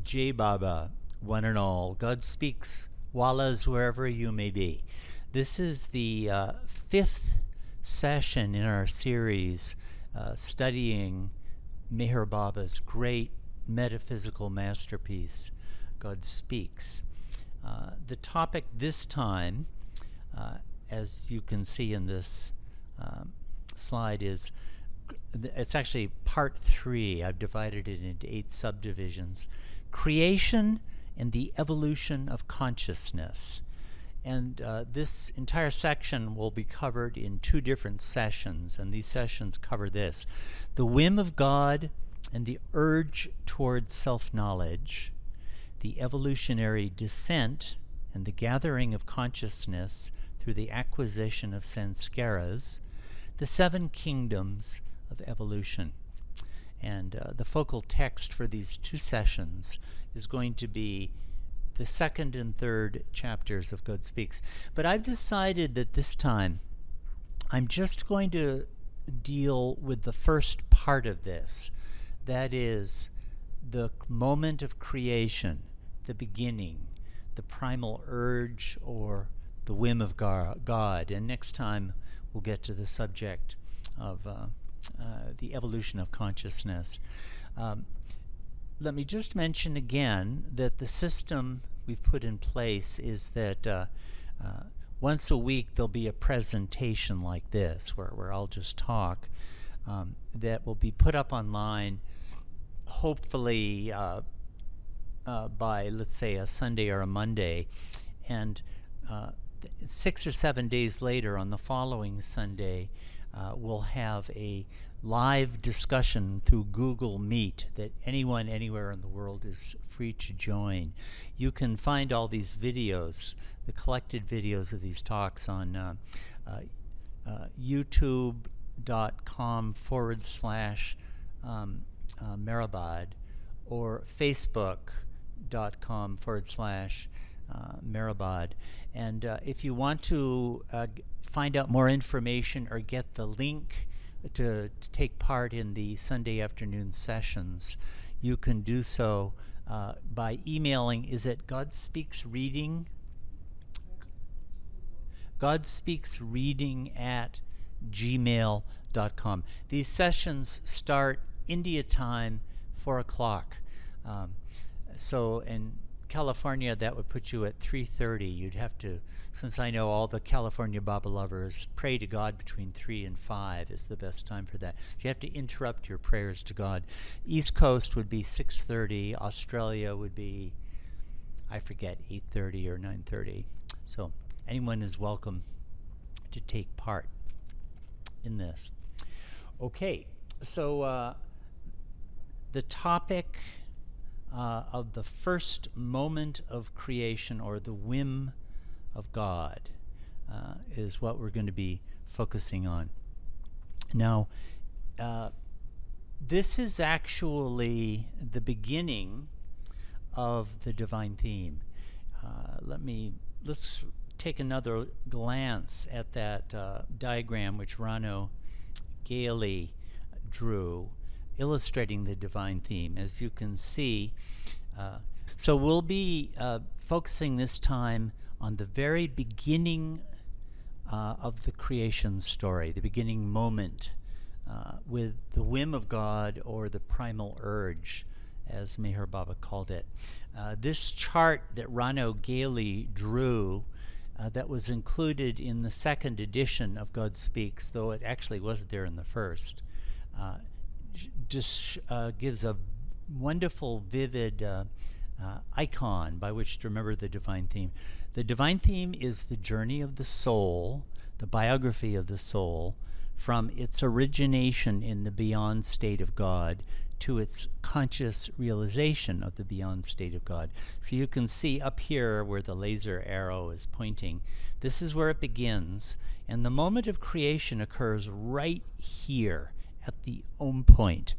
Jai Baba, one and all. God speaks, Wallas, wherever you may be. This is the fifth session in our series studying Meher Baba's great metaphysical masterpiece, God Speaks. The topic this time, as you can see in this slide, it's actually part 3. I've divided it into 8 subdivisions. Creation and the evolution of consciousness. And this entire section will be covered in 2 different sessions, and these sessions cover this: the whim of God and the urge towards self-knowledge, the evolutionary descent and the gathering of consciousness through the acquisition of sanskaras, the 7 kingdoms of evolution. And the focal text for these 2 sessions is going to be the 2nd and 3rd chapters of God Speaks. But I've decided that this time I'm just going to deal with the first part of this. That is the moment of creation, the beginning, the primal urge or the whim of God. And next time we'll get to the subject of the evolution of consciousness. Let me just mention again that the system we've put in place is that once a week there'll be a presentation like this where I'll just talk that will be put up online hopefully by, let's say, a Sunday or a Monday, and 6 or 7 days later on the following Sunday we'll have a live discussion through Google Meet that anyone anywhere in the world is free to join. You can find all these videos, the collected videos of these talks, on youtube.com/Mehrabad or facebook.com/Mehrabad. And if you want to find out more information or get the link to take part in the Sunday afternoon sessions, you can do so by emailing. Is it GodspeaksReading? GodspeaksReading@gmail.com. These sessions start India time, 4 o'clock. So in California, that would put you at 3:30. You'd have to, since I know all the California Baba lovers pray to God between 3 and 5 is the best time for that. You have to interrupt your prayers to God. East Coast would be 6:30. Australia would be, I forget, 8:30 or 9:30. So anyone is welcome to take part in this. Okay, so the topic of the first moment of creation, or the whim of God, is what we're going to be focusing on. Now, this is actually the beginning of the divine theme. Let's take another glance at that diagram which Rano gaily drew, illustrating the divine theme. As you can see, so we'll be focusing this time on the very beginning of the creation story, the beginning moment, with the whim of God, or the primal urge, as Meher Baba called it. This chart that Rano gaily drew, that was included in the 2nd edition of God Speaks, though it actually wasn't there in the first, just gives a wonderful, vivid icon by which to remember the divine theme. The divine theme is the journey of the soul, the biography of the soul, from its origination in the beyond state of God to its conscious realization of the beyond state of God. So you can see up here where the laser arrow is pointing, this is where it begins, and the moment of creation occurs right here at the Om point.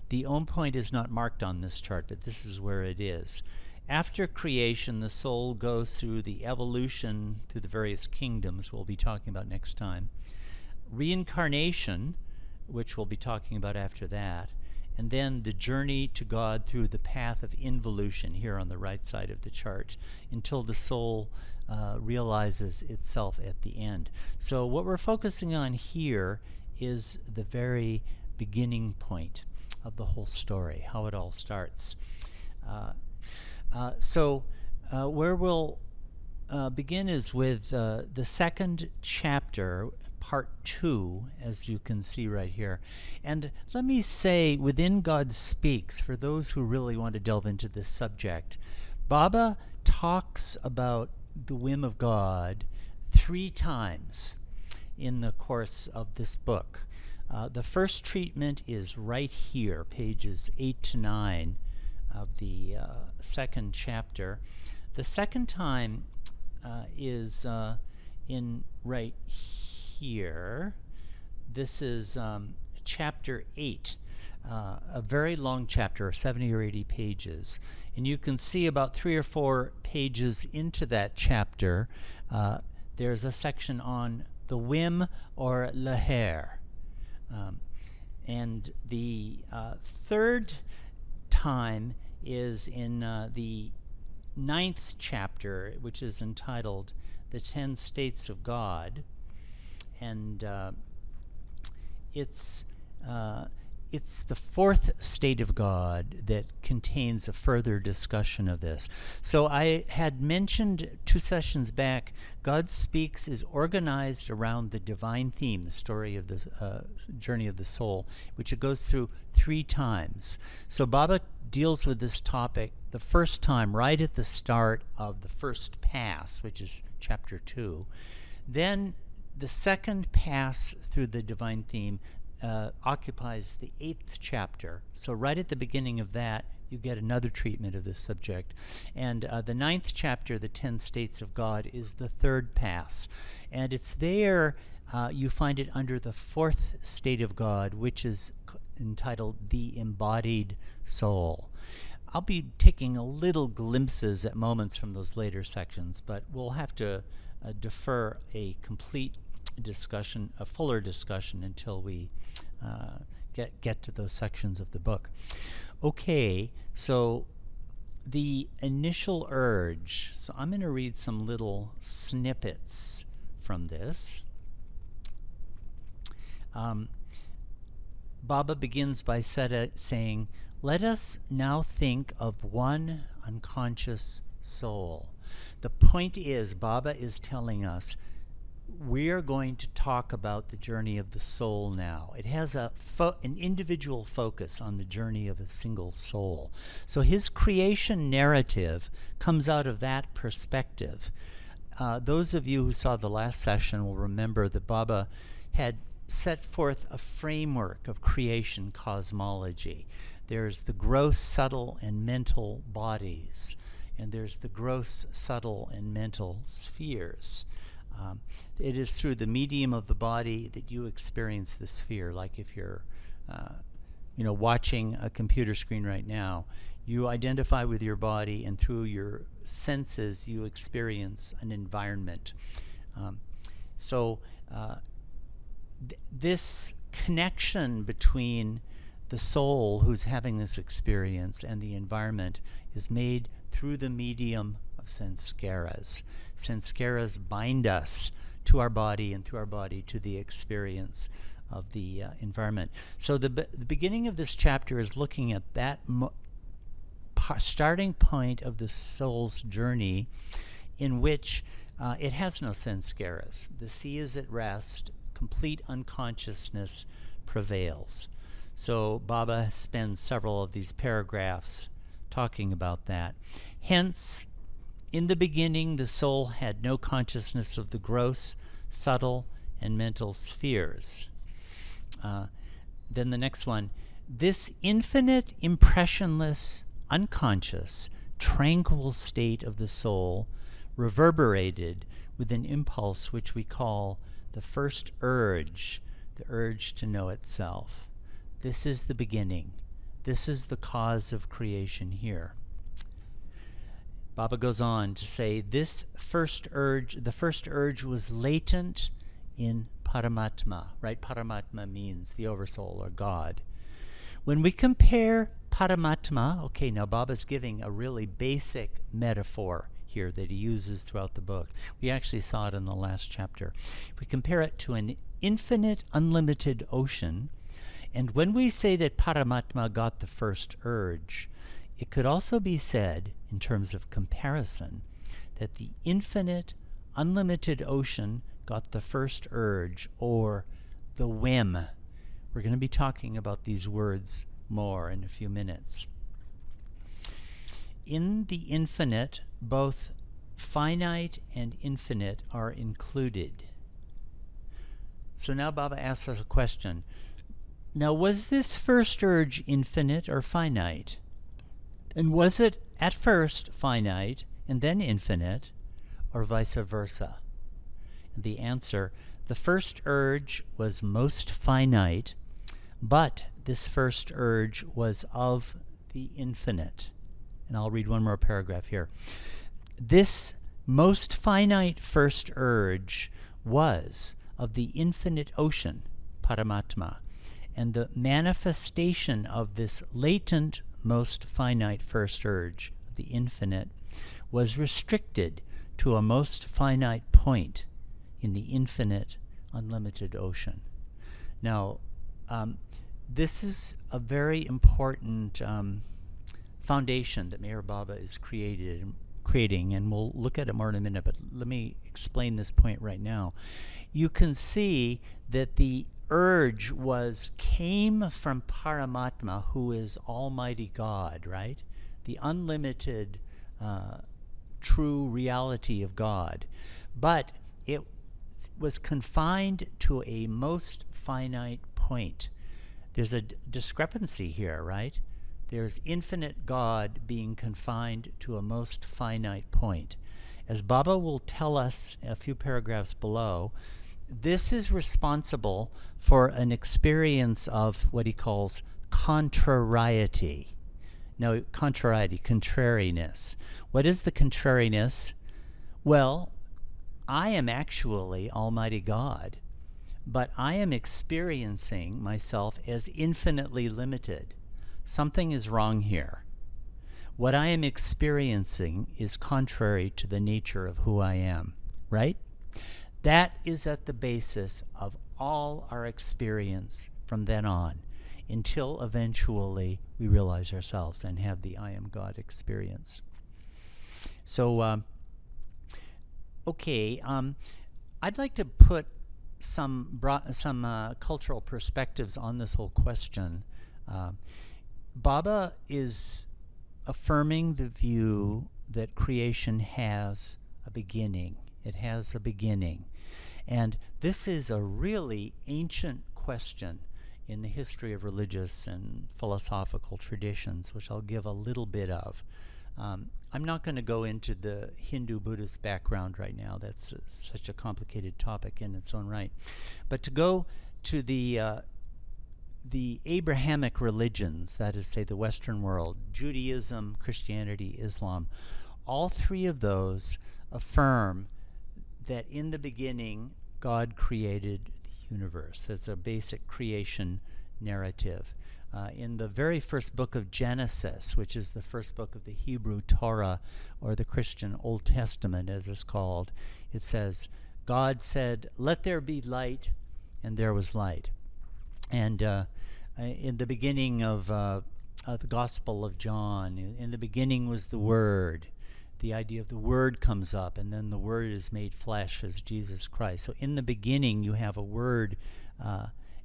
The Om point is not marked on this chart, but this is where it is. After creation, the soul goes through the evolution through the various kingdoms we'll be talking about next time, reincarnation, which we'll be talking about after that, and then the journey to God through the path of involution here on the right side of the chart until the soul realizes itself at the end. So what we're focusing on here is the very beginning point of the whole story, how it all starts. Where we'll begin is with the second chapter, part 2, as you can see right here. And let me say, within God Speaks, for those who really want to delve into this subject, Baba talks about the whim of God 3 times in the course of this book. The first treatment is right here, pages 8 to 9 of the second chapter. The second time is in right here. This is chapter 8, a very long chapter, 70 or 80 pages. And you can see about 3 or 4 pages into that chapter, there's a section on the whim or leher. And the third time is in the 9th chapter, which is entitled The 10 States of God. And it's the 4th state of God that contains a further discussion of this. So I had mentioned 2 sessions back, God Speaks is organized around the divine theme, the story of the journey of the soul, which it goes through 3 times. So Baba deals with this topic the first time right at the start of the first pass, which is chapter 2. Then the second pass through the divine theme occupies the 8th chapter. So right at the beginning of that, you get another treatment of this subject. And the 9th chapter, the 10 States of God, is the 3rd pass. And it's there, you find it under the 4th state of God, which is entitled The Embodied Soul. I'll be taking a little glimpses at moments from those later sections, but we'll have to defer a complete discussion, a fuller discussion, until we get to those sections of the book. Okay, so the initial urge. So I'm going to read some little snippets from this. Baba begins by saying, "Let us now think of one unconscious soul." The point is, Baba is telling us, we are going to talk about the journey of the soul now. It has an individual focus on the journey of a single soul. So his creation narrative comes out of that perspective. Those of you who saw the last session will remember that Baba had set forth a framework of creation cosmology. There's the gross, subtle, and mental bodies, and there's the gross, subtle, and mental spheres. It is through the medium of the body that you experience the sphere. Like if you're, watching a computer screen right now, you identify with your body, and through your senses, you experience an environment. This connection between the soul who's having this experience and the environment is made through the medium of sanskaras. Sanskaras bind us to our body, and through our body to the experience of the environment. So the beginning of this chapter is looking at that starting point of the soul's journey, in which it has no sanskaras. The sea is at rest, complete unconsciousness prevails. So Baba spends several of these paragraphs talking about that. Hence, in the beginning, the soul had no consciousness of the gross, subtle, and mental spheres. Then the next one, this infinite, impressionless, unconscious, tranquil state of the soul reverberated with an impulse which we call the first urge, the urge to know itself. This is the beginning. This is the cause of creation here. Baba goes on to say, the first urge was latent in Paramatma, right? Paramatma means the Oversoul or God. When we compare Paramatma, okay, now Baba's giving a really basic metaphor here that he uses throughout the book. We actually saw it in the last chapter. If we compare it to an infinite, unlimited ocean, and when we say that Paramatma got the first urge, it could also be said, in terms of comparison, that the infinite, unlimited ocean got the first urge, or the whim. We're going to be talking about these words more in a few minutes. In the infinite, both finite and infinite are included. So now Baba asks us a question. Now, was this first urge infinite or finite? And was it at first finite and then infinite, or vice versa? And the answer, the first urge was most finite, but this first urge was of the infinite. And I'll read one more paragraph here. This most finite first urge was of the infinite ocean, Paramatma, and the manifestation of this latent most finite first urge of the infinite was restricted to a most finite point in the infinite, unlimited ocean. Now, this is a very important foundation that Meher Baba is creating, and we'll look at it more in a minute, but let me explain this point right now. You can see that the urge came from Paramatma, who is Almighty God, right? The unlimited true reality of God. But it was confined to a most finite point. There's a discrepancy here, right? There's infinite God being confined to a most finite point. As Baba will tell us a few paragraphs below, this is responsible for an experience of what he calls contrariety. No, contrariness. What is the contrariness? Well, I am actually Almighty God, but I am experiencing myself as infinitely limited. Something is wrong here. What I am experiencing is contrary to the nature of who I am, right? That is at the basis of all our experience from then on, until eventually we realize ourselves and have the I am God experience. So, I'd like to put some cultural perspectives on this whole question. Baba is affirming the view that creation has a beginning. It has a beginning. And this is a really ancient question in the history of religious and philosophical traditions, which I'll give a little bit of. I'm not going to go into the Hindu-Buddhist background right now. That's such a complicated topic in its own right. But to go to the Abrahamic religions, that is, say, the Western world, Judaism, Christianity, Islam, all three of those affirm that in the beginning, God created the universe. That's a basic creation narrative. In the very first book of Genesis, which is the first book of the Hebrew Torah, or the Christian Old Testament as it's called, it says, God said, "Let there be light," and there was light. And in the beginning of the Gospel of John, in the beginning was the Word. The idea of the Word comes up, and then the Word is made flesh as Jesus Christ. So in the beginning, you have a Word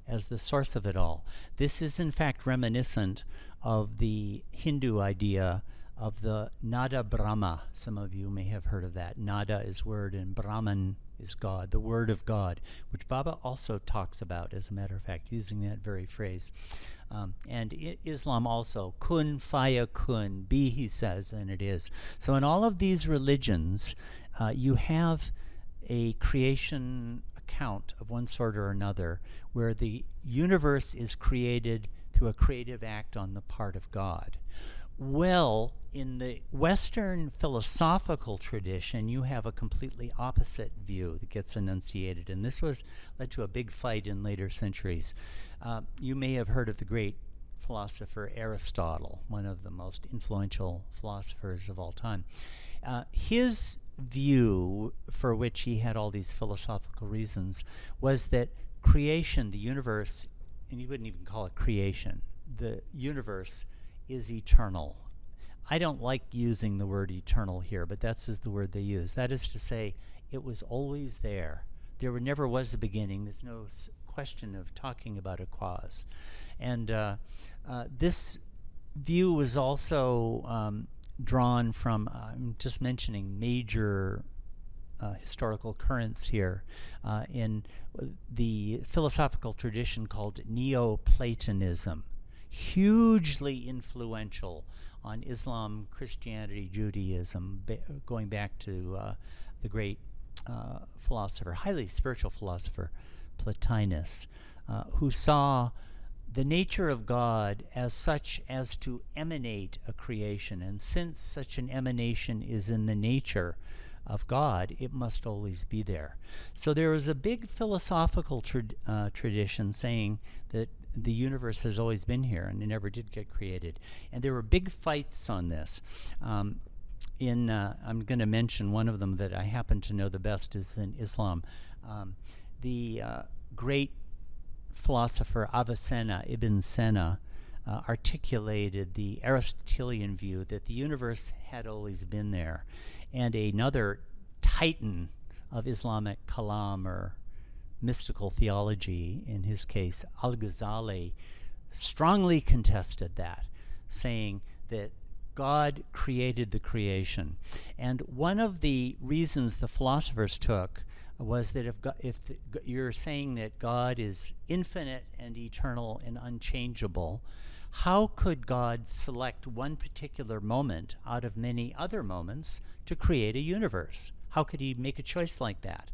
as the source of it all. This is, in fact, reminiscent of the Hindu idea of the Nada Brahma. Some of you may have heard of that. Nada is word, and Brahman is God, the Word of God, which Baba also talks about, as a matter of fact, using that very phrase. And Islam also, kun faya kun, be, he says, and it is. So in all of these religions, you have a creation account of one sort or another, where the universe is created through a creative act on the part of God. Well, in the Western philosophical tradition, you have a completely opposite view that gets enunciated, and this led to a big fight in later centuries. You may have heard of the great philosopher Aristotle, one of the most influential philosophers of all time. His view, for which he had all these philosophical reasons, was that creation, the universe, and he wouldn't even call it creation, the universe is eternal. I don't like using the word eternal here, but that's just the word they use. That is to say, it was always there. There never was a beginning. There's no question of talking about a cause. And this view was also drawn from, I'm just mentioning major historical currents here in the philosophical tradition called Neoplatonism, hugely influential on Islam, Christianity, Judaism, going back to the great philosopher, highly spiritual philosopher, Plotinus, who saw the nature of God as such as to emanate a creation. And since such an emanation is in the nature of God, it must always be there. So there was a big philosophical tradition saying that the universe has always been here and it never did get created. And there were big fights on this. I'm going to mention one of them that I happen to know the best is in Islam. The great philosopher Avicenna, Ibn Sina, articulated the Aristotelian view that the universe had always been there. And another titan of Islamic kalam, or mystical theology, in his case, Al-Ghazali, strongly contested that, saying that God created the creation. And one of the reasons the philosophers took was that if you're saying that God is infinite and eternal and unchangeable, how could God select one particular moment out of many other moments to create a universe? How could he make a choice like that?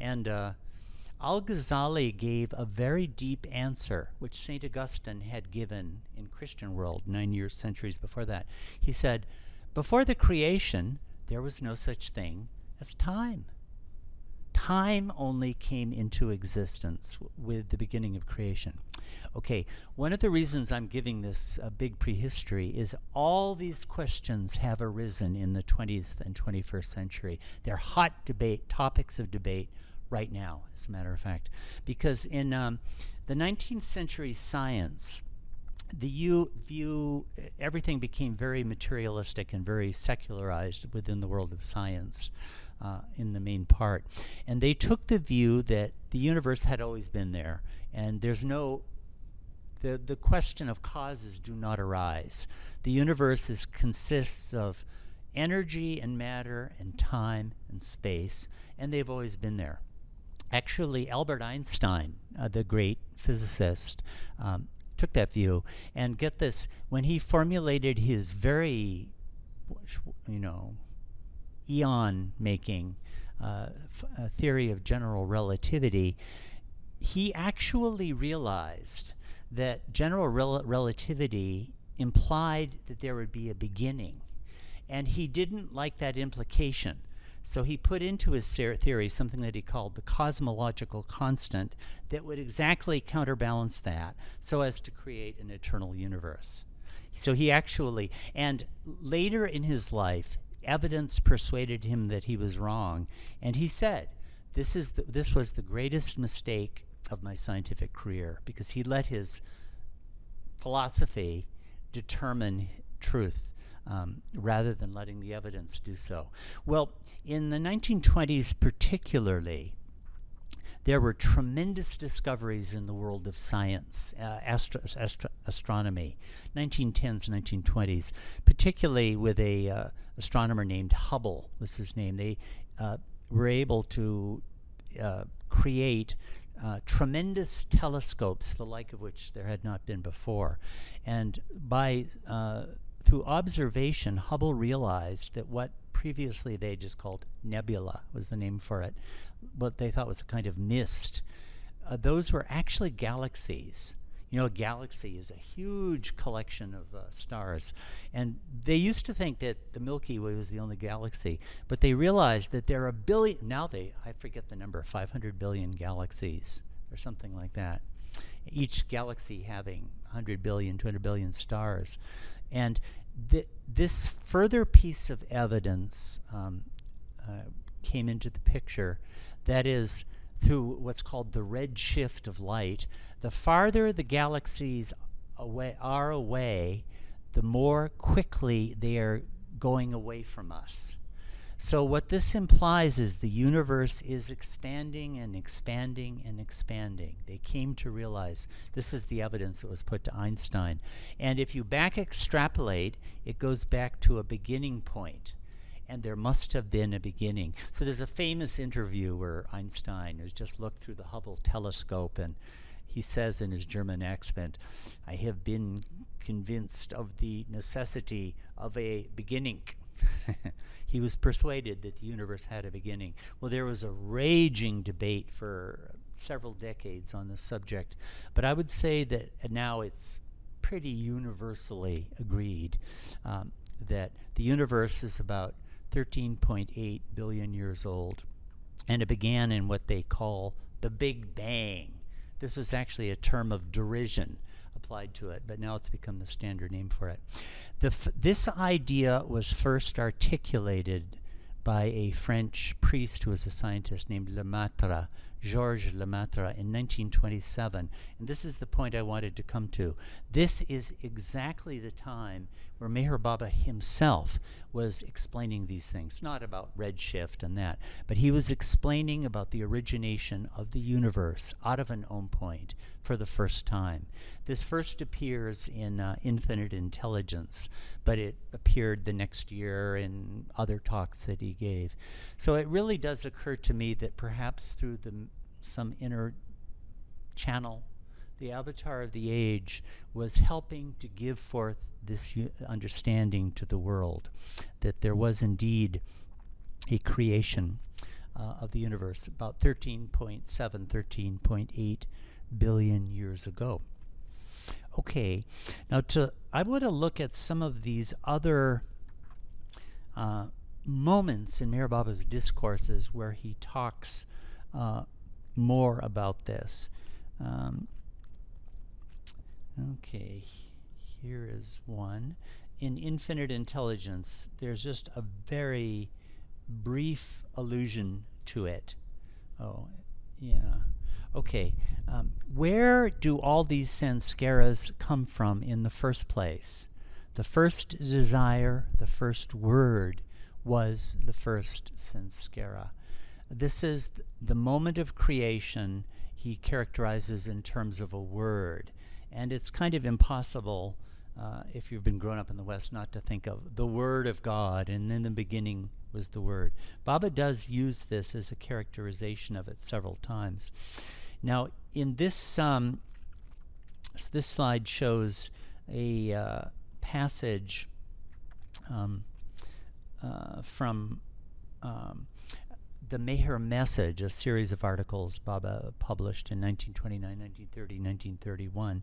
And Al-Ghazali gave a very deep answer, which St. Augustine had given in Christian world 9 centuries before that. He said, before the creation, there was no such thing as time. Time only came into existence with the beginning of creation. Okay, one of the reasons I'm giving this big prehistory is all these questions have arisen in the 20th and 21st century. They're hot topics of debate right now, as a matter of fact. Because in the 19th century science, the view, everything became very materialistic and very secularized within the world of science. In the main part. And they took the view that the universe had always been there, and there's no, the question of causes do not arise. The universe consists of energy and matter and time and space, and they've always been there. Actually, Albert Einstein, the great physicist, took that view, and get this, when he formulated his very, eon-making theory of general relativity, he actually realized that general relativity implied that there would be a beginning. And he didn't like that implication. So he put into his theory something that he called the cosmological constant that would exactly counterbalance that so as to create an eternal universe. So he actually, and later in his life, evidence persuaded him that he was wrong, and he said, this was the greatest mistake of my scientific career, because he let his philosophy determine truth rather than letting the evidence do so. Well, in the 1920s particularly, there were tremendous discoveries in the world of science, astronomy, 1910s, 1920s, particularly with a astronomer named Hubble was his name. They were able to create tremendous telescopes, the like of which there had not been before. And through observation, Hubble realized that what previously they just called nebula was the name for it, what they thought was a kind of mist, those were actually galaxies. A galaxy is a huge collection of stars. And they used to think that the Milky Way was the only galaxy, but they realized that there are I forget the number, 500 billion galaxies or something like that. each galaxy having 100 billion, 200 billion stars. And this further piece of evidence came into the picture, that is, through what's called the redshift of light. The farther the galaxies are away, the more quickly they are going away from us. So what this implies is the universe is expanding and expanding and expanding. They came to realize this is the evidence that was put to Einstein. And if you back extrapolate, it goes back to a beginning point. And there must have been a beginning. So there's a famous interview where Einstein has just looked through the Hubble telescope, and he says in his German accent, "I have been convinced of the necessity of a beginning." He was persuaded that the universe had a beginning. Well, there was a raging debate for several decades on this subject, but I would say that now it's pretty universally agreed that the universe is about 13.8 billion years old, and it began in what they call the Big Bang. This was actually a term of derision applied to it, but now it's become the standard name for it. This idea was first articulated by a French priest who was a scientist named Lemaitre, Georges Lemaitre, in 1927. And this is the point I wanted to come to. This is exactly the time where Meher Baba himself was explaining these things, not about redshift and that, but he was explaining about the origination of the universe out of an Om point for the first time. This first appears in Infinite Intelligence, but it appeared the next year in other talks that he gave. So it really does occur to me that perhaps through some inner channel, the avatar of the age was helping to give forth this understanding to the world, that there was indeed a creation of the universe about 13.7, 13.8 billion years ago. Okay, now I want to look at some of these other moments in Meher Baba's discourses where he talks more about this. Okay, here is one. In Infinite Intelligence, there's just a very brief allusion to it. Oh, yeah. Okay, where do all these sanskaras come from in the first place? The first desire, the first word, was the first sanskara. This is the moment of creation he characterizes in terms of a word. And it's kind of impossible, if you've been grown up in the West, not to think of the Word of God, and in the beginning was the Word. Baba does use this as a characterization of it several times. Now, in this this slide shows a passage from the Meher Message, a series of articles Baba published in 1929, 1930, 1931.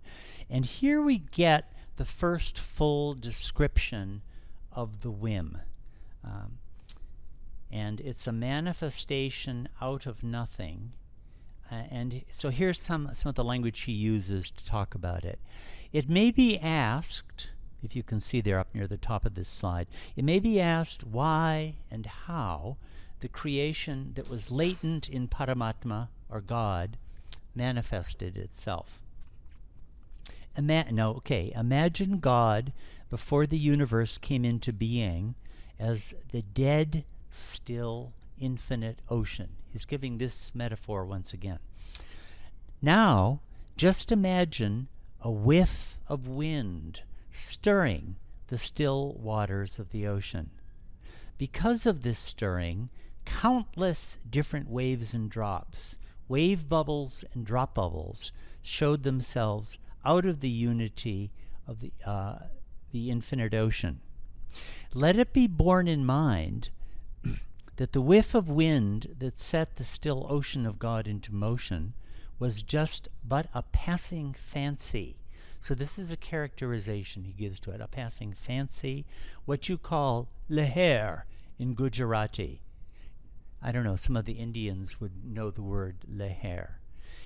And here we get the first full description of the Whim. And it's a manifestation out of nothing. And so here's some of the language he uses to talk about it. It may be asked, if you can see there up near the top of this slide, it may be asked why and how the creation that was latent in Paramatma, or God, manifested itself. Imagine God before the universe came into being as the dead, still, infinite ocean. He's giving this metaphor once again. Now, just imagine a whiff of wind stirring the still waters of the ocean. Because of this stirring, countless different waves and drops, wave bubbles and drop bubbles, showed themselves out of the unity of the infinite ocean. Let it be borne in mind that the whiff of wind that set the still ocean of God into motion was just but a passing fancy. So this is a characterization he gives to it, a passing fancy, what you call leher in Gujarati. I don't know, some of the Indians would know the word leher.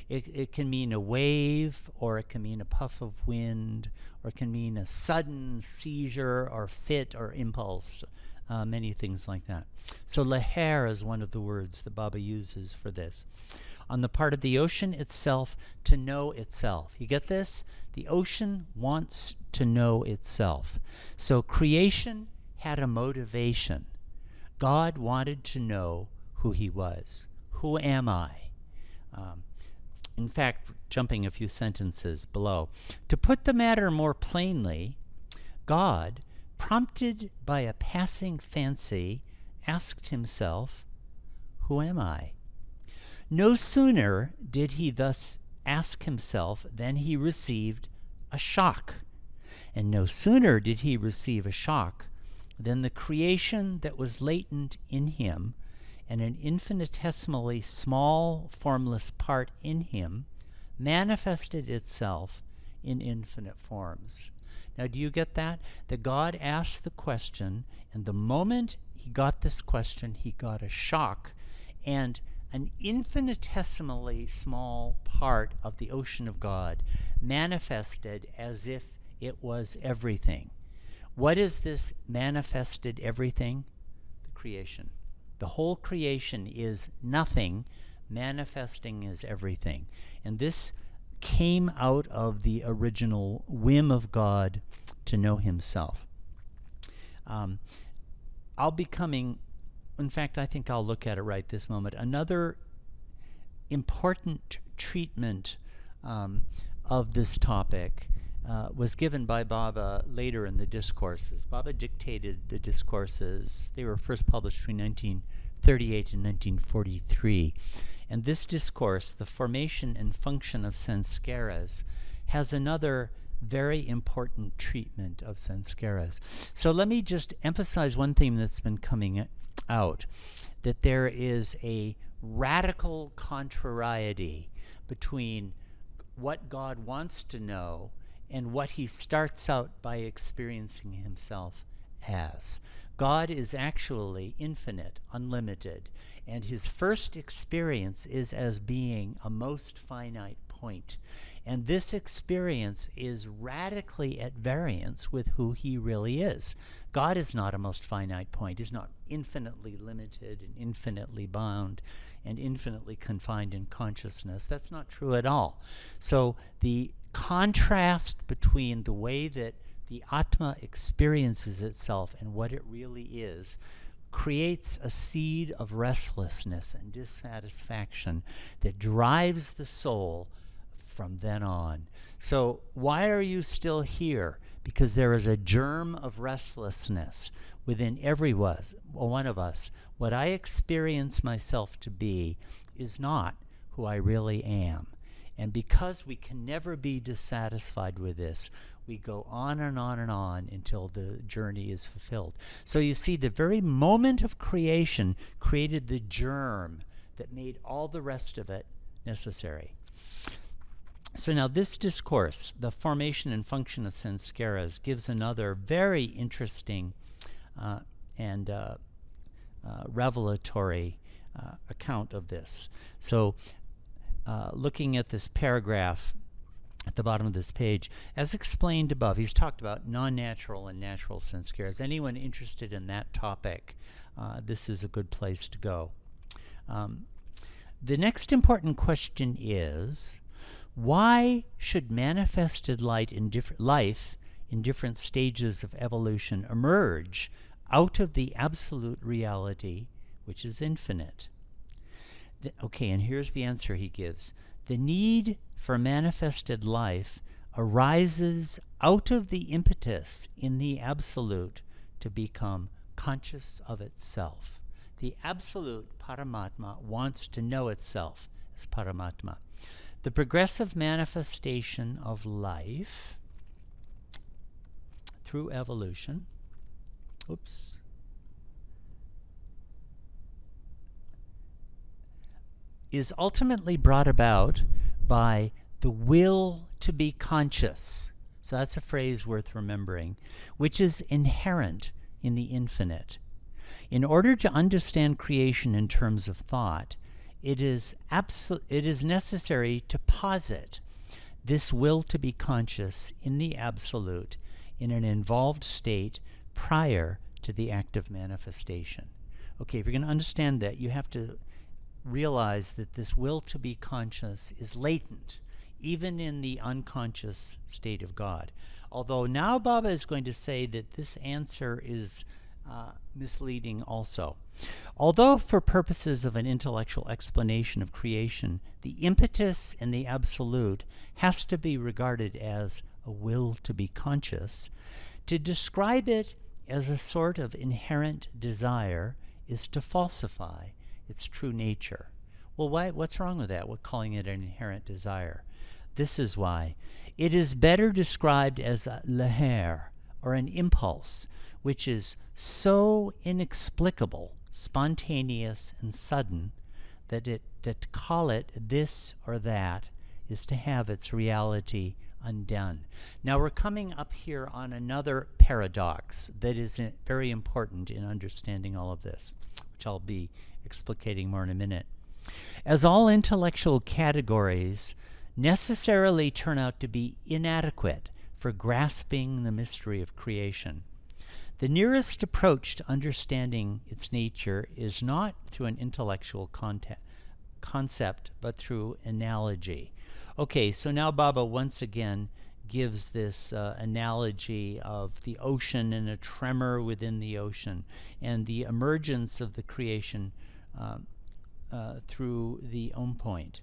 It can mean a wave, or it can mean a puff of wind, or it can mean a sudden seizure or fit or impulse, many things like that. So leher is one of the words that Baba uses for this. On the part of the ocean itself, to know itself. You get this? The ocean wants to know itself. So creation had a motivation. God wanted to know who he was. Who am I? In fact, jumping a few sentences below, to put the matter more plainly, God, prompted by a passing fancy, asked himself, who am I? No sooner did he thus ask himself than he received a shock. And no sooner did he receive a shock than the creation that was latent in him and an infinitesimally small, formless part in him manifested itself in infinite forms. Now, do you get that? That God asked the question, and the moment he got this question, he got a shock, and an infinitesimally small part of the ocean of God manifested as if it was everything. What is this manifested everything? The creation. The whole creation is nothing manifesting as everything. And this came out of the original whim of God to know himself. I'll be coming, in fact, I think I'll look at it right this moment. Another important treatment of this topic was given by Baba later in the discourses. Baba dictated the discourses. They were first published between 1938 and 1943. And this discourse, The Formation and Function of Sanskaras, has another very important treatment of sanskaras. So let me just emphasize one thing that's been coming out, that there is a radical contrariety between what God wants to know and what he starts out by experiencing himself as. God is actually infinite, unlimited, and his first experience is as being a most finite point. And this experience is radically at variance with who he really is. God is not a most finite point. He's not infinitely limited and infinitely bound and infinitely confined in consciousness. That's not true at all. So the contrast between the way that the Atma experiences itself and what it really is creates a seed of restlessness and dissatisfaction that drives the soul from then on. So why are you still here? Because there is a germ of restlessness within every one of us. What I experience myself to be is not who I really am. And because we can never be dissatisfied with this, we go on and on and on until the journey is fulfilled. So you see, the very moment of creation created the germ that made all the rest of it necessary. So now this discourse, The Formation and Function of Sanskaras, gives another very interesting and revelatory account of this. So looking at this paragraph at the bottom of this page, as explained above, he's talked about non-natural and natural sanskaras. Anyone interested in that topic, this is a good place to go. The next important question is, why should manifested life in different stages of evolution emerge out of the absolute reality, which is infinite? Okay, and here's the answer he gives. The need for manifested life arises out of the impetus in the absolute to become conscious of itself. The absolute Paramatma wants to know itself as Paramatma. The progressive manifestation of life through evolution, is ultimately brought about by the will to be conscious. So that's a phrase worth remembering, which is inherent in the infinite. In order to understand creation in terms of thought, it is necessary to posit this will to be conscious in the absolute in an involved state prior to the act of manifestation. Okay, if you're going to understand that, you have to realize that this will to be conscious is latent, even in the unconscious state of God. Although now Baba is going to say that this answer is misleading also. Although for purposes of an intellectual explanation of creation, the impetus in the absolute has to be regarded as a will to be conscious, to describe it as a sort of inherent desire is to falsify its true nature. Well, what's wrong with that? We're calling it an inherent desire. This is why. It is better described as a leher, or an impulse, which is so inexplicable, spontaneous, and sudden that to call it this or that is to have its reality undone. Now we're coming up here on another paradox that is very important in understanding all of this, which I'll be explicating more in a minute. As all intellectual categories necessarily turn out to be inadequate for grasping the mystery of creation, the nearest approach to understanding its nature is not through an intellectual concept, but through analogy. Okay, so now Baba once again gives this analogy of the ocean and a tremor within the ocean and the emergence of the creation through the point.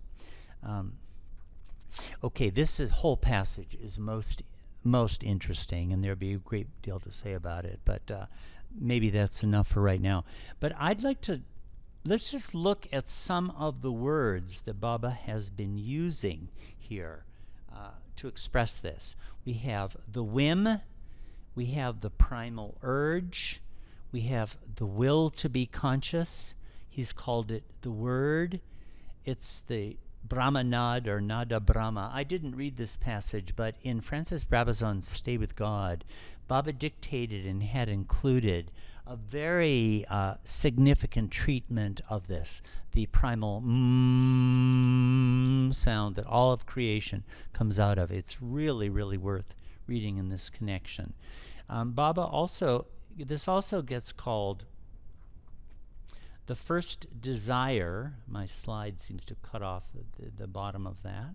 Okay, this whole passage is most interesting, and there'll be a great deal to say about it, but maybe that's enough for right now. But let's just look at some of the words that Baba has been using here to express this. We have the whim, we have the primal urge, we have the will to be conscious. He's called it the word. It's the Brahmanad or Nada Brahma. I didn't read this passage, but in Francis Brabazon's Stay with God, Baba dictated and had included a very significant treatment of this, the primal sound that all of creation comes out of. It's really, really worth reading in this connection. This also gets called the first desire. My slide seems to cut off the bottom of that.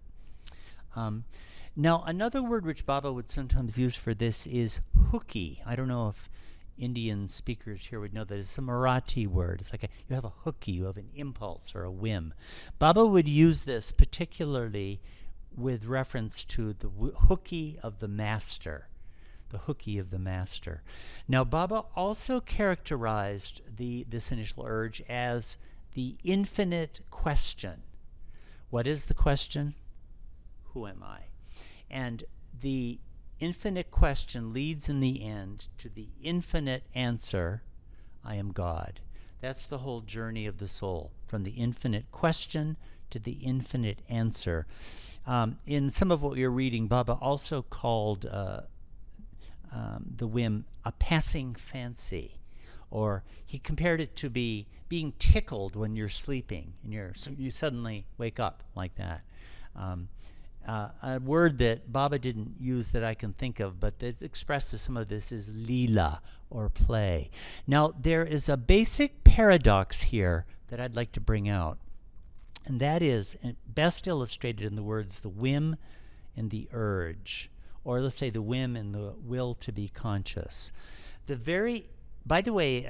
Now, another word which Baba would sometimes use for this is hooky. I don't know if Indian speakers here would know that. It's a Marathi word. It's like you have a hooky, you have an impulse or a whim. Baba would use this particularly with reference to the hooky of the master. The hooky of the master. Now, Baba also characterized this initial urge as the infinite question. What is the question? Who am I? And the infinite question leads in the end to the infinite answer, I am God. That's the whole journey of the soul, from the infinite question to the infinite answer. In some of what you're reading, Baba also called the whim a passing fancy, or he compared it to being tickled when you're sleeping and you suddenly wake up like that. A word that Baba didn't use that I can think of, but that expresses some of this, is lila, or play. Now, there is a basic paradox here that I'd like to bring out, and that is best illustrated in the words the whim and the urge, or let's say the whim and the will to be conscious. By the way,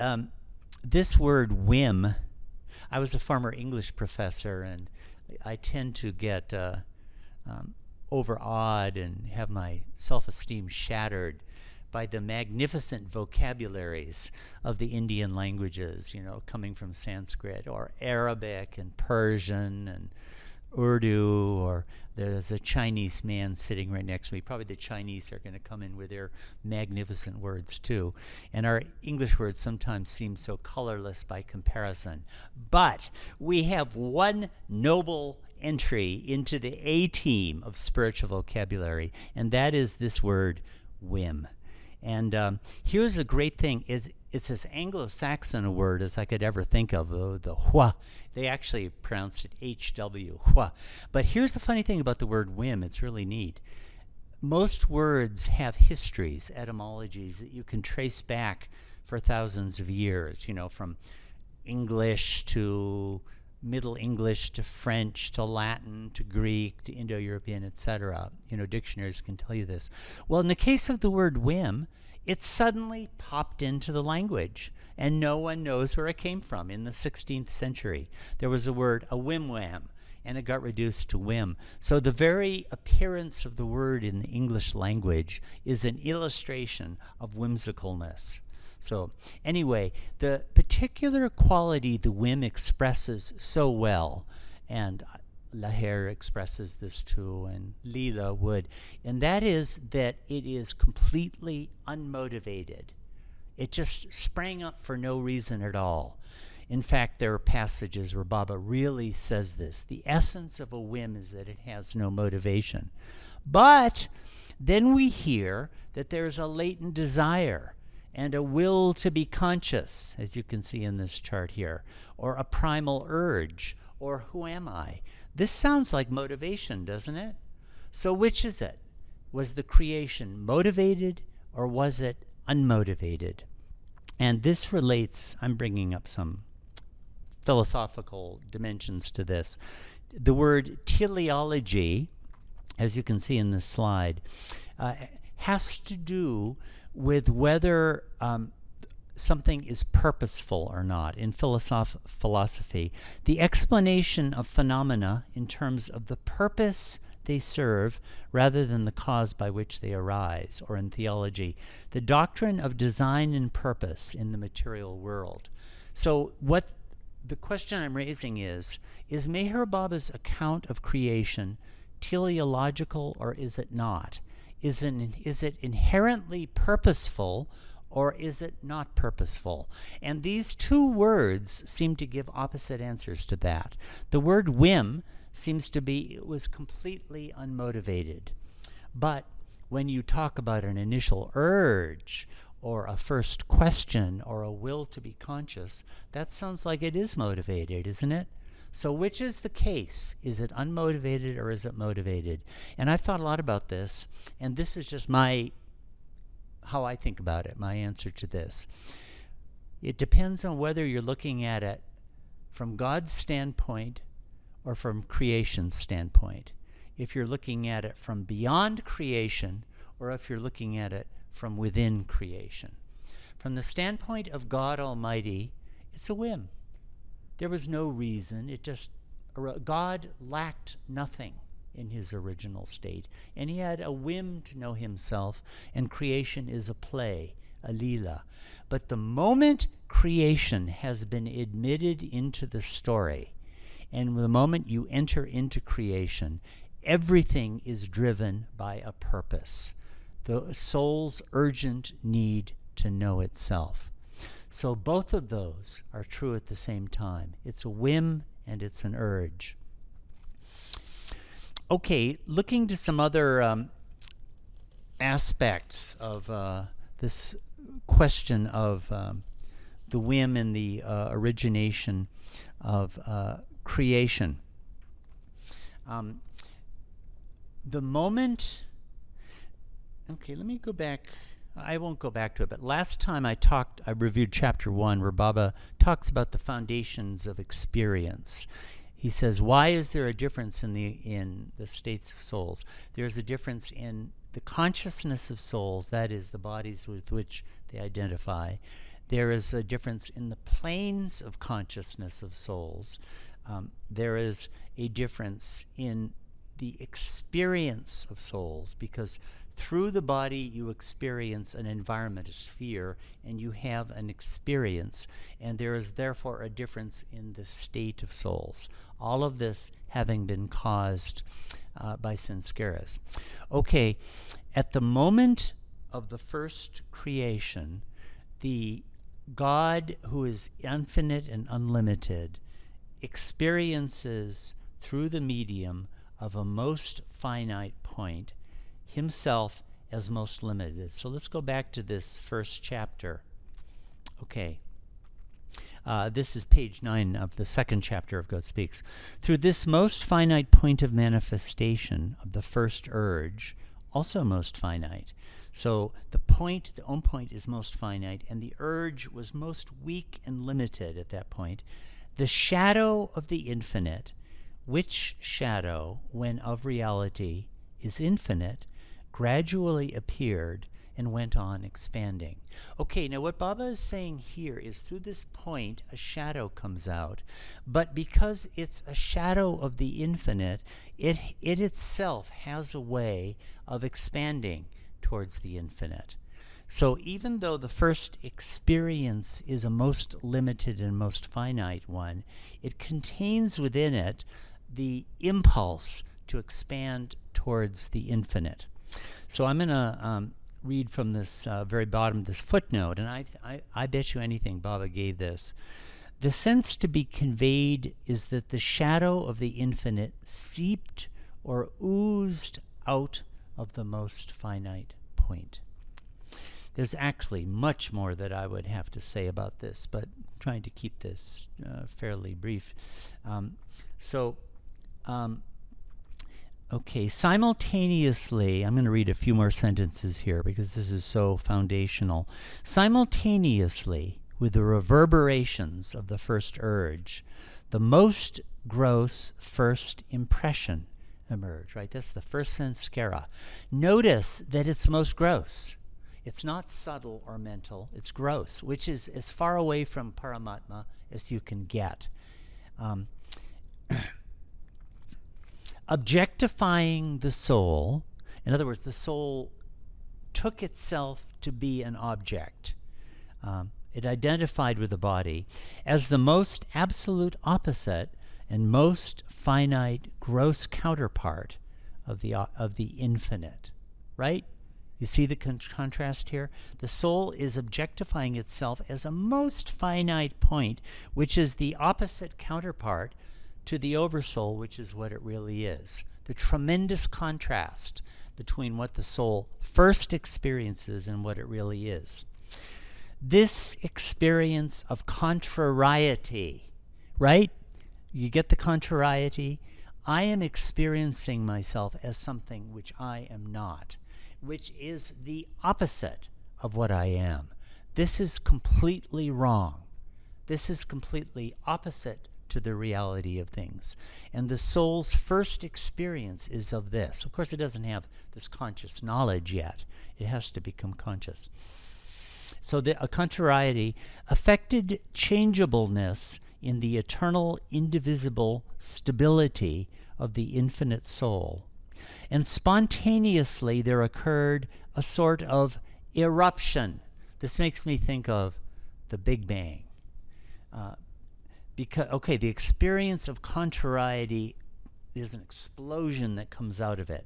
this word whim, I was a former English professor, and I tend to get overawed and have my self-esteem shattered by the magnificent vocabularies of the Indian languages, coming from Sanskrit or Arabic and Persian and Urdu, or there's a Chinese man sitting right next to me. Probably the Chinese are going to come in with their magnificent words too. And our English words sometimes seem so colorless by comparison. But we have one noble entry into the A team of spiritual vocabulary, and that is this word whim. And here's a great thing, is it's as Anglo-Saxon a word as I could ever think of, the hua. They actually pronounced it HW, hua. But here's the funny thing about the word whim. It's really neat. Most words have histories, etymologies that you can trace back for thousands of years, from English to Middle English to French to Latin to Greek to Indo-European, etc. Dictionaries can tell you this. Well, in the case of the word whim, it suddenly popped into the language, and no one knows where it came from. In the 16th century, there was a word, a whim-wham, and it got reduced to whim. So the very appearance of the word in the English language is an illustration of whimsicalness. So anyway, the particular quality the whim expresses so well, and Laher expresses this too, and Leela would, and that is that it is completely unmotivated. It just sprang up for no reason at all. In fact, there are passages where Baba really says this. The essence of a whim is that it has no motivation. But then we hear that there's a latent desire and a will to be conscious, as you can see in this chart here, or a primal urge, or who am I? This sounds like motivation, doesn't it? So which is it? Was the creation motivated, or was it unmotivated? And this relates, I'm bringing up some philosophical dimensions to this. The word teleology, as you can see in this slide, has to do with whether something is purposeful or not. In philosophy, the explanation of phenomena in terms of the purpose they serve rather than the cause by which they arise, or in theology, the doctrine of design and purpose in the material world. So what the question I'm raising is Meher Baba's account of creation teleological, or is it not? Is it inherently purposeful, or is it not purposeful? And these two words seem to give opposite answers to that. The word whim seems to be, it was completely unmotivated. But when you talk about an initial urge, or a first question, or a will to be conscious, that sounds like it is motivated, isn't it? So which is the case? Is it unmotivated, or is it motivated? And I've thought a lot about this, and this is just how I think about it, my answer to this. It depends on whether you're looking at it from God's standpoint or from creation's standpoint. If you're looking at it from beyond creation, or if you're looking at it from within creation. From the standpoint of God Almighty, it's a whim. There was no reason. God lacked nothing in his original state, and he had a whim to know himself, and creation is a play, a leela. But the moment creation has been admitted into the story, and the moment you enter into creation, everything is driven by a purpose, the soul's urgent need to know itself. So both of those are true at the same time. It's a whim and it's an urge. Okay, looking to some other aspects of this question of the whim and the origination of creation. The moment... Okay, let me go back. I won't go back to it, but last time I reviewed chapter 1, where Baba talks about the foundations of experience. He says, why is there a difference in the states of souls? There's a difference in the consciousness of souls, that is, the bodies with which they identify. There is a difference in the planes of consciousness of souls. There is a difference in the experience of souls, because through the body you experience an environment, a sphere, and you have an experience, and there is therefore a difference in the state of souls. All of this having been caused by samskaras. Okay, at the moment of the first creation, the God who is infinite and unlimited experiences through the medium of a most finite point himself as most limited. So let's go back to this first chapter Okay. This is page 9 of the second chapter of God Speaks. Through this most finite point of manifestation of the first urge, also most finite. So the own point is most finite, and the urge was most weak and limited at that point. The shadow of the infinite, which shadow, when of reality is infinite, gradually appeared and went on expanding. Okay, now what Baba is saying here is through this point, a shadow comes out. But because it's a shadow of the infinite, it itself has a way of expanding towards the infinite. So even though the first experience is a most limited and most finite one, it contains within it the impulse to expand towards the infinite. So I'm going to read from this very bottom of this footnote, and I bet you anything Baba gave this. The sense to be conveyed is that the shadow of the infinite seeped or oozed out of the most finite point. There's actually much more that I would have to say about this, but I'm trying to keep this fairly brief. Okay, simultaneously, I'm going to read a few more sentences here because this is so foundational. Simultaneously with the reverberations of the first urge, the most gross first impression emerged, right? That's the first sanskara. Notice that it's most gross. It's not subtle or mental, it's gross, which is as far away from Paramatma as you can get. Objectifying the soul, in other words, the soul took itself to be an object. It identified with the body as the most absolute opposite and most finite, gross counterpart of the infinite, right? You see the contrast here? The soul is objectifying itself as a most finite point, which is the opposite counterpart to the oversoul, which is what it really is. The tremendous contrast between what the soul first experiences and what it really is. This experience of contrariety, right? You get the contrariety? I am experiencing myself as something which I am not, which is the opposite of what I am. This is completely wrong. This is completely opposite to the reality of things. And the soul's first experience is of this. Of course, it doesn't have this conscious knowledge yet. It has to become conscious. So a contrariety affected changeableness in the eternal, indivisible stability of the infinite soul. And spontaneously there occurred a sort of eruption. This makes me think of the Big Bang. The experience of contrariety, there's an explosion that comes out of it,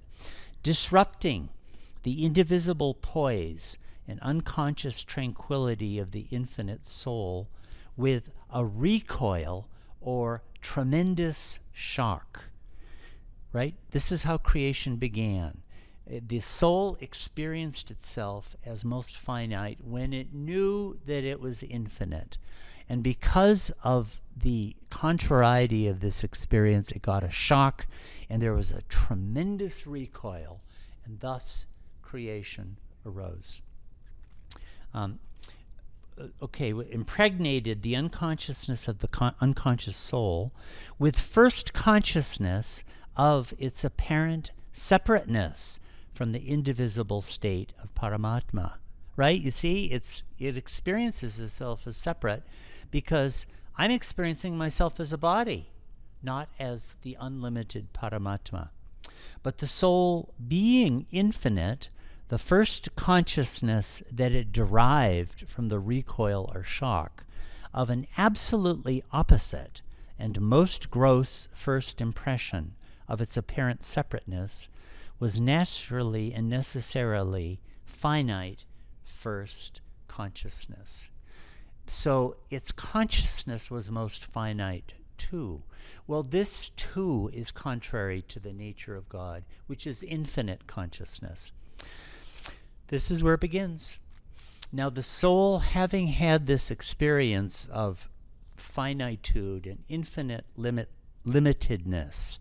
disrupting the indivisible poise and unconscious tranquility of the infinite soul with a recoil or tremendous shock. Right? This is how creation began. The soul experienced itself as most finite when it knew that it was infinite. And because of the contrariety of this experience, it got a shock, and there was a tremendous recoil, and thus creation arose. Impregnated the unconsciousness of the unconscious soul with first consciousness of its apparent separateness from the indivisible state of Paramatma. Right? You see, it experiences itself as separate because I'm experiencing myself as a body, not as the unlimited Paramatma. But the soul being infinite, the first consciousness that it derived from the recoil or shock of an absolutely opposite and most gross first impression of its apparent separateness was naturally and necessarily finite first consciousness. So its consciousness was most finite too. Well, this too is contrary to the nature of God, which is infinite consciousness. This is where it begins. Now the soul, having had this experience of finitude and infinite limitedness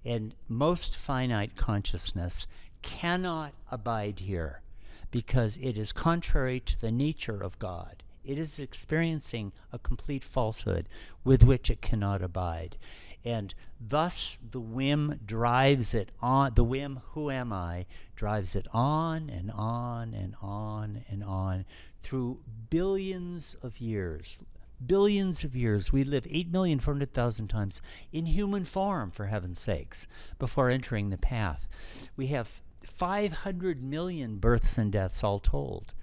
and most finite consciousness, cannot abide here because it is contrary to the nature of God. It is experiencing a complete falsehood with which it cannot abide. And thus the whim drives it on, the whim, who am I, drives it on and on and on and on through billions of years. Billions of years. We live 8,400,000 times in human form, for heaven's sakes, before entering the path. We have 500 million births and deaths all told.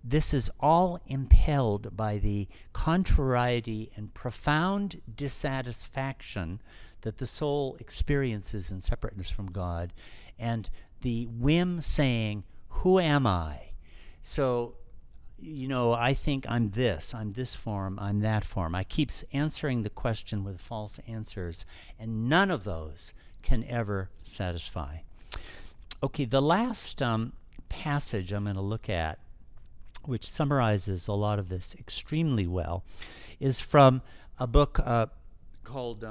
This is all impelled by the contrariety and profound dissatisfaction that the soul experiences in separateness from God, and the whim saying, who am I? So, I think I'm this form, I'm that form. I keep answering the question with false answers, and none of those can ever satisfy. Okay, the last passage I'm going to look at, which summarizes a lot of this extremely well, is from a book called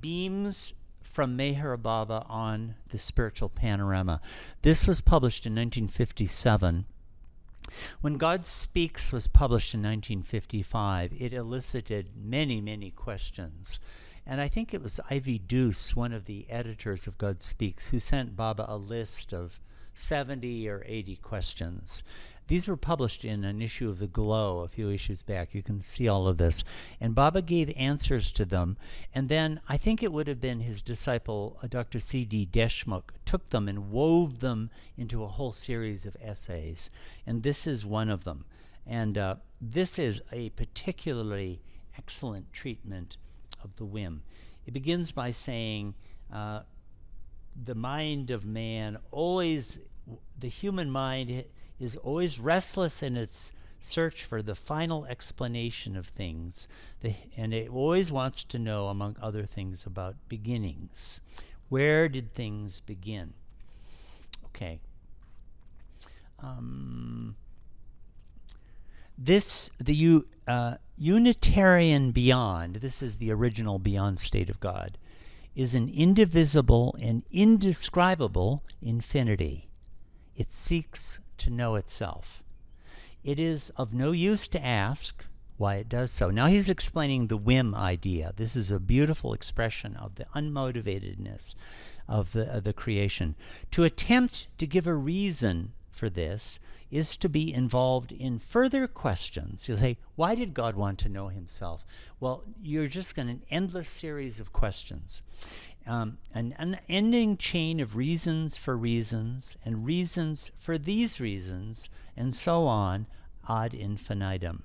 Beams from Meher Baba on the Spiritual Panorama. This was published in 1957. When God Speaks was published in 1955, it elicited many, many questions. And I think it was Ivy Deuce, one of the editors of God Speaks, who sent Baba a list of 70 or 80 questions. These were published in an issue of The Glow a few issues back. You can see all of this. And Baba gave answers to them. And then I think it would have been his disciple, Dr. C.D. Deshmukh, took them and wove them into a whole series of essays. And this is one of them. And this is a particularly excellent treatment of the whim. It begins by saying, the mind of man the human mind is always restless in its search for the final explanation of things, and it always wants to know, among other things, about beginnings. Where did things begin? Okay. The Unitarian beyond, this is the original beyond state of God, is an indivisible and indescribable infinity. It seeks to know itself. It is of no use to ask why it does so. Now he's explaining the whim idea. This is a beautiful expression of the unmotivatedness of the creation. To attempt to give a reason for this is to be involved in further questions. You'll say, why did God want to know himself? Well, you're just going an endless series of questions. An unending chain of reasons for reasons, and reasons for these reasons, and so on, ad infinitum.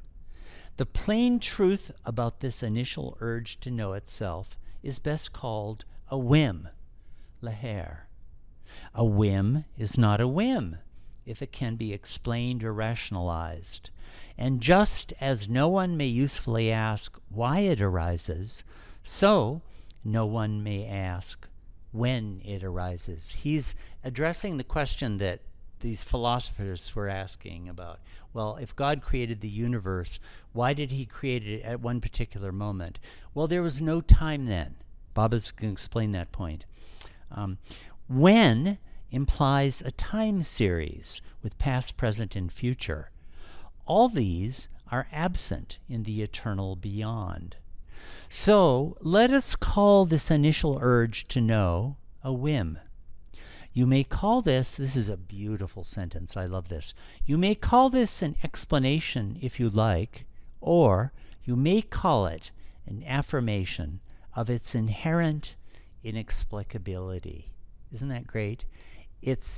The plain truth about this initial urge to know itself is best called a whim, leher. A whim is not a whim if it can be explained or rationalized. And just as no one may usefully ask why it arises, so no one may ask when it arises. He's addressing the question that these philosophers were asking about, well, if God created the universe, why did he create it at one particular moment? Well, there was no time then. Baba's going to explain that point. When implies a time series with past, present, and future. All these are absent in the eternal beyond. So let us call this initial urge to know a whim. You may call this is a beautiful sentence, I love this. You may call this an explanation if you like, or you may call it an affirmation of its inherent inexplicability. Isn't that great?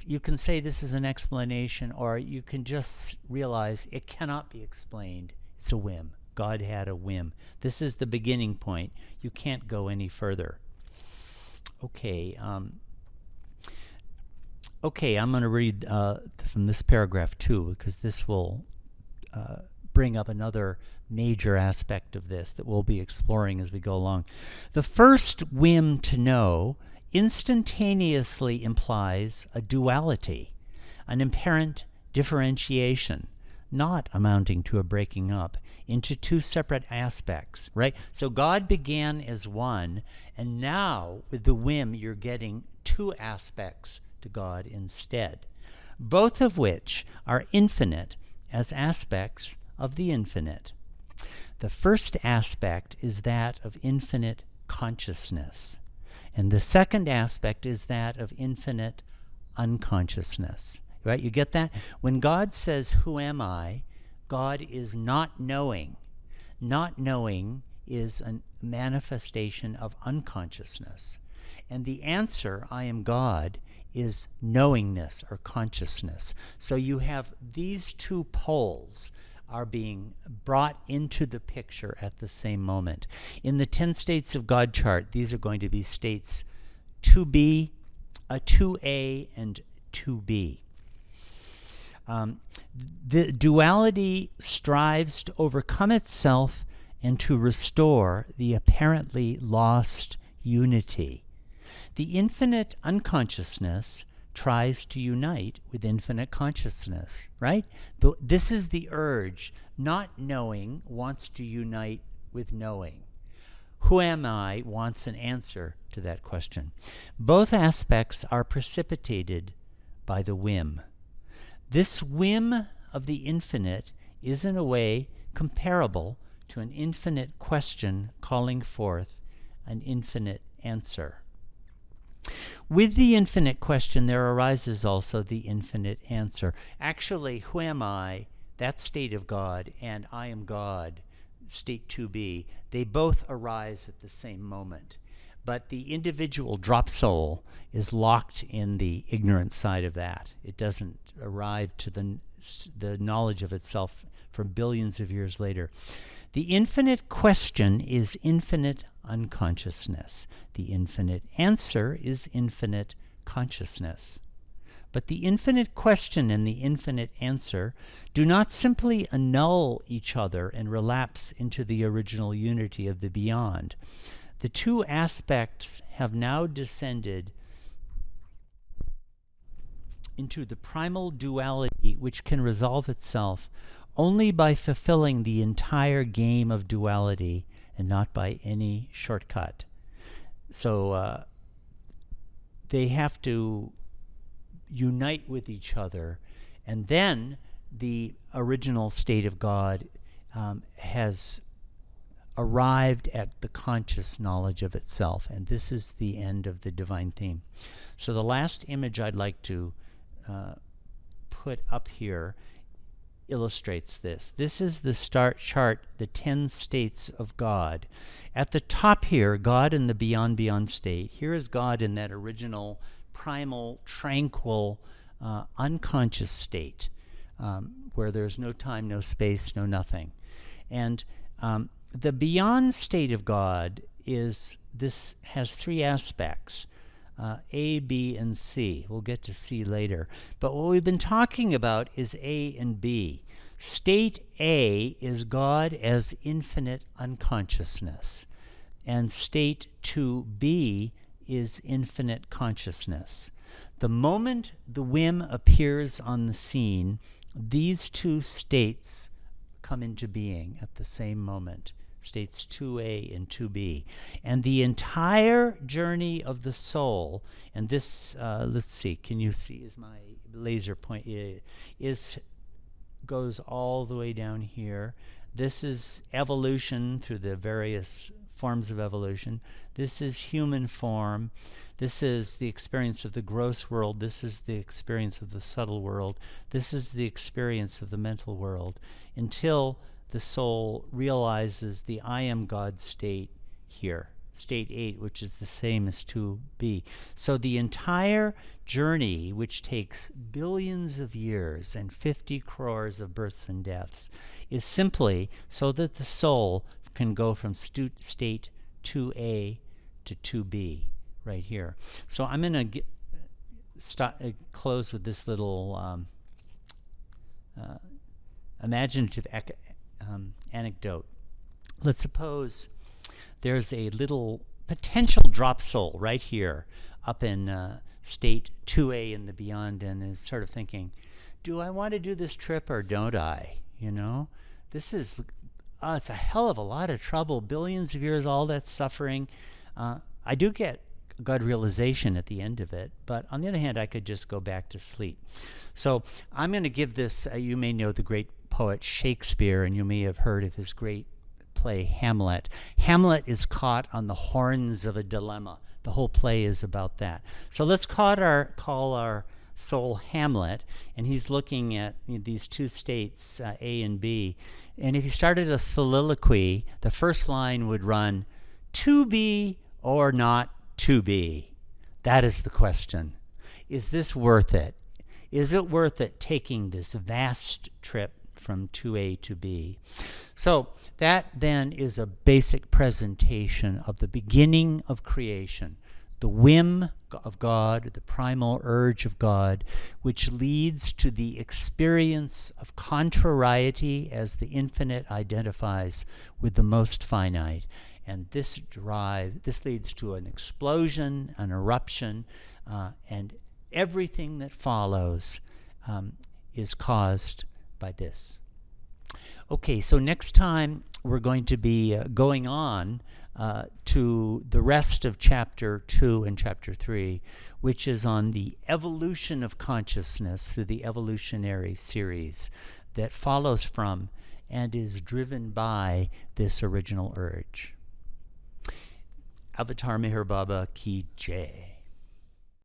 You can say this is an explanation, or you can just realize it cannot be explained. It's a whim. God had a whim. This is the beginning point. You can't go any further. Okay, I'm going to read from this paragraph too, because this will bring up another major aspect of this that we'll be exploring as we go along. The first whim to know instantaneously implies a duality, an apparent differentiation, not amounting to a breaking up, into two separate aspects, right? So God began as one, and now with the whim, you're getting two aspects to God instead, both of which are infinite as aspects of the infinite. The first aspect is that of infinite consciousness, and the second aspect is that of infinite unconsciousness. Right? You get that? When God says, "Who am I?" God is not knowing. Not knowing is a manifestation of unconsciousness. And the answer, "I am God," is knowingness or consciousness. So you have these two poles are being brought into the picture at the same moment. In the 10 states of God chart, these are going to be states 2B, 2A, and 2B. The duality strives to overcome itself and to restore the apparently lost unity. The infinite unconsciousness tries to unite with infinite consciousness, right? This is the urge. Not knowing wants to unite with knowing. Who am I wants an answer to that question. Both aspects are precipitated by the whim. This whim of the infinite is in a way comparable to an infinite question calling forth an infinite answer. With the infinite question, there arises also the infinite answer. Actually, who am I, that state of God, and I am God, state 2B, they both arise at the same moment. But the individual drop soul is locked in the ignorant side of that. It doesn't arrive to the knowledge of itself for billions of years later. The infinite question is infinite unconsciousness. The infinite answer is infinite consciousness. But the infinite question and the infinite answer do not simply annul each other and relapse into the original unity of the beyond. The two aspects have now descended into the primal duality, which can resolve itself only by fulfilling the entire game of duality and not by any shortcut. So they have to unite with each other, and then the original state of God has arrived at the conscious knowledge of itself, and this is the end of the divine theme. So the last image I'd like to put up here illustrates this. This is the start chart, the 10 states of God. At the top here, God in the beyond state. Here is God in that original, primal, tranquil, unconscious state, where there's no time, no space, no nothing. And the beyond state of God has three aspects. A, B, and C. We'll get to C later. But what we've been talking about is A and B. State A is God as infinite unconsciousness, and state 2B is infinite consciousness. The moment the whim appears on the scene, these two states come into being at the same moment. States 2A and 2B. And the entire journey of the soul, and this, let's see, can you see, is my laser point, goes all the way down here. This is evolution through the various forms of evolution. This is human form. This is the experience of the gross world. This is the experience of the subtle world. This is the experience of the mental world, until the soul realizes the I am God state here, state 8, which is the same as 2B. So the entire journey, which takes billions of years and 50 crores of births and deaths, is simply so that the soul can go from state 2A to 2B right here. So I'm going to close with this little imaginative anecdote. Let's suppose there's a little potential drop soul right here up in state 2A in the beyond, and is sort of thinking, do I want to do this trip or don't I? You know, this is, it's a hell of a lot of trouble, billions of years, all that suffering. I do get God realization at the end of it, but on the other hand, I could just go back to sleep. So I'm going to give this, you may know the great poet Shakespeare, and you may have heard of his great play Hamlet. Hamlet is caught on the horns of a dilemma. The whole play is about that. So let's call our soul Hamlet, and he's looking at these two states, A and B. And if you started a soliloquy, the first line would run, to be or not to be? That is the question. Is this worth it? Is it worth it taking this vast trip from 2A to B? So that then is a basic presentation of the beginning of creation, the whim of God, the primal urge of God, which leads to the experience of contrariety as the infinite identifies with the most finite. And this leads to an explosion, an eruption, and everything that follows is caused by this. Okay, so next time we're going to be going on to the rest of Chapter 2 and Chapter 3, which is on the evolution of consciousness through the evolutionary series that follows from and is driven by this original urge. Avatar Meher Baba Ki Jai.